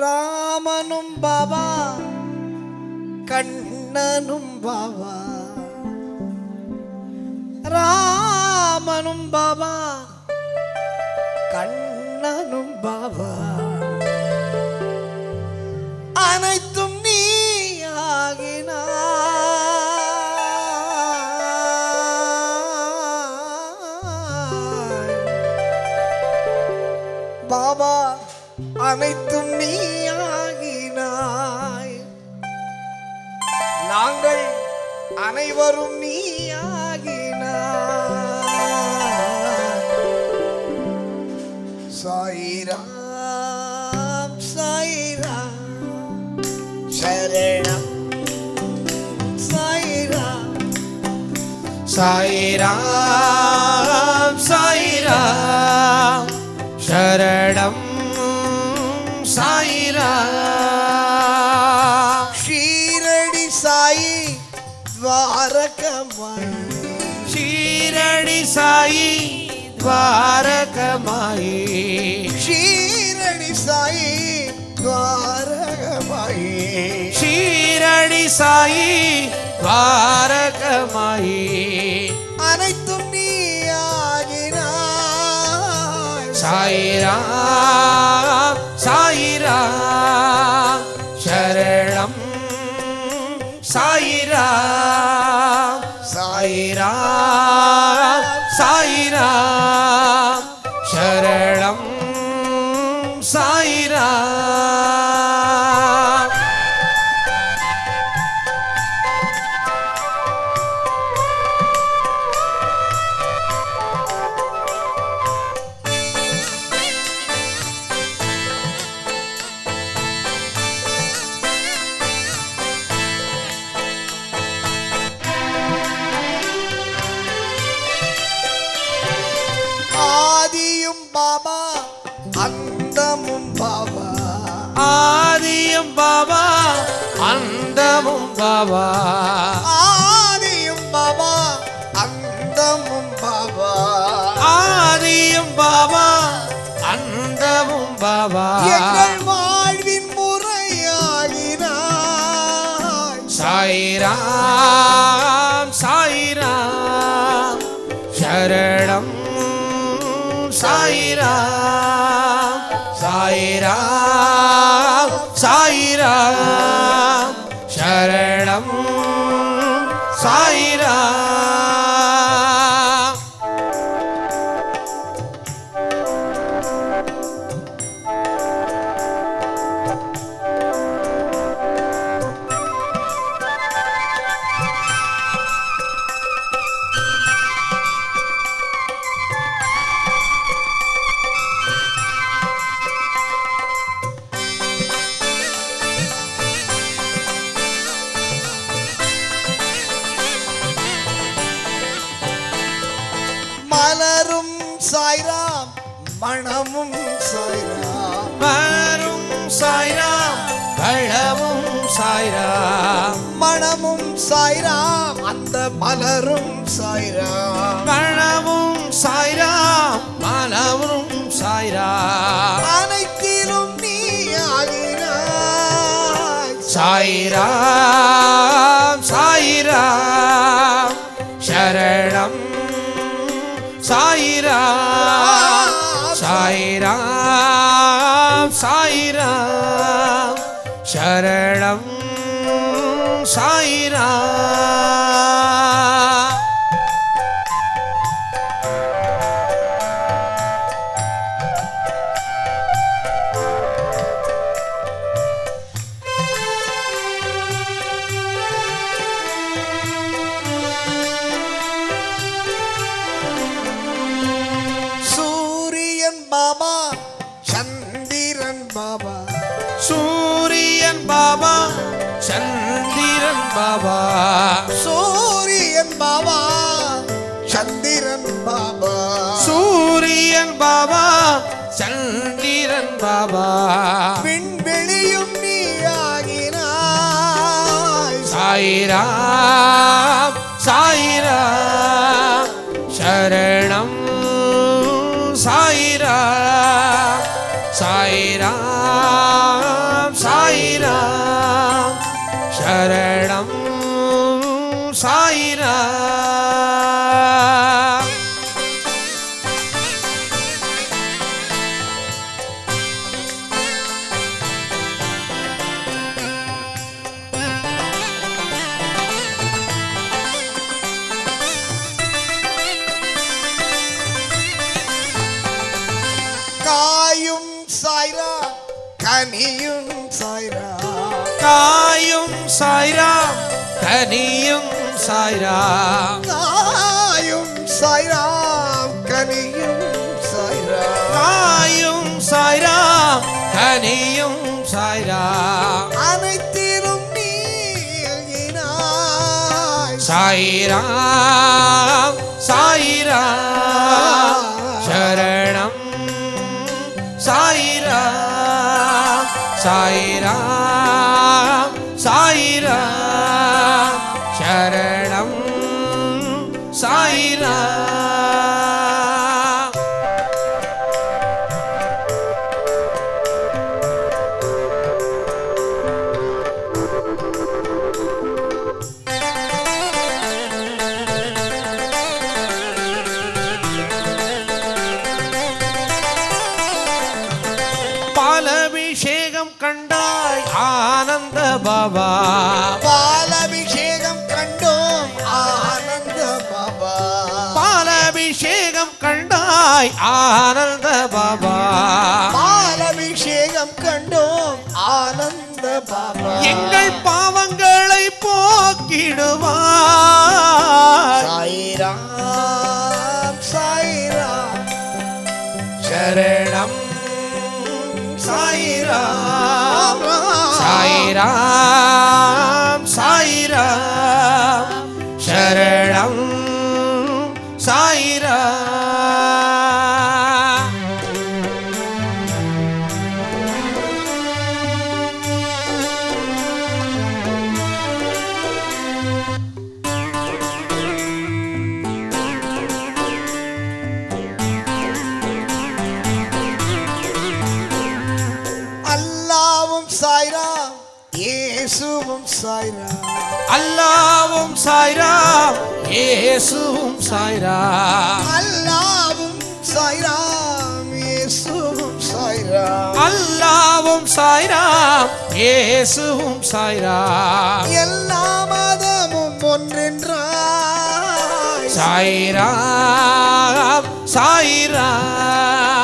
ராமனும் பாபா கண்ணனும் பாபா ராமனும் பாபா கண்ணனும் பாபா அனைத்தும் நீ பாபா அனைத்தும் நீ ஆகினாய் நாங்கள் அனைவரும் நீ ஆகினாய் சாயிராம் சாயிராம் சரணம் சாயிராம் சாயிராம் சாயிராம் சரணம் சாயிராம் ஷீரடி சாயி துவாரகமாயி ஷீரடி சாயி துவாரகமாயி ஷீரடி சாயி துவாரகமாயி ஷீரடி சாயி துவாரகமாயி அனைத்தும் நீ ஆகினாய் சாயிராம் சாயிராம் சரணம் சாயிராம் சாயிராம் சாயிராம் சரணம் சாயிராம் ஆதியும் பாபா அந்தமும் பாபா ஆதியும் பாபா அந்தமும் பாபா ஆதியும் பாபா அந்தமும் பாபா ஆதியும் பாபா அந்தமும் பாபா எங்கள் வாழ்வின் முறையாகினாய் சாயிராம் சாயிராம் சரணம் சாயிராம் சாயிராம் சாயிராம் சரணம் சாயிராம் மலரும் சாய்ராம் மணமும் சாய்ராம் மலரும் சாய்ராம் பழமும் சாய்ராம் மணமும் சாய்ராம் அந்த மலரும் சாய்ராம் மணமும் சாய்ராம் மலரும் சாய்ராம் அனைத்திலும் நீ ஆகினாய் சாயிராம் சாயிராம் சரணம் சாயிராம் சாயிராம் சாயிராம் சரணம் சாயிராம் சூரியன் பாபா சந்திரன் பாபா சூரியன் பாபா சந்திரன் பாபா சூரியன் பாபா சந்திரன் பாபா சூரியன் பாபா சந்திரன் பாபா விண்வெளியும் நீ ஆகினாய் சாயிராம் சாயிராம் சரணம் சாயிராம் சாயிராம் சரணம் சாயிராம். காயும் சாய்ரா கனியும் சாய்ரா காயும் சாய்ராம் கனியும் சாய்ராம். காயும் சாய்ராம் கனியும் சாய்ரா காயும் சாய்ராம் கனியும் சாய்ராம். அனைத்திலும் நீயினாய் சாய்ராம் சாய்ராம் சரணம் சாய்ராம் சாய்ராம் சாய்ராம் சரணம் சாய்ராம். பாலபிஷேகம் கண்டாய் ஆனந்த பாபா. பாலபிஷேகம் கண்டோம் ஆனந்த பாபா பாலபிஷேகம் கண்டாய் ஆனந்த பாபா. பாலபிஷேகம் கண்டோம் ஆனந்த பாபா எங்கள் பாவங்களை போக்கிடுவாய். சாய்ராம் சாய்ராம் சரணம் சாய்ராம் சாய்ராம் சாய்ராம் சரணம் சாய்ராம். அல்லாவும் சாய்ராம் இயேசுவும் சாய்ராம் அல்லாவும் சாய்ராம் இயேசுவும் சாய்ராம். அல்லாவும் சாய்ராம் இயேசுவும் சாய்ராம் அல்லாவும் சாய்ராம் இயேசுவும் சாய்ராம். எல்லா மதமும் ஒன்றென்றாய் சாய்ராம் சாய்ராம்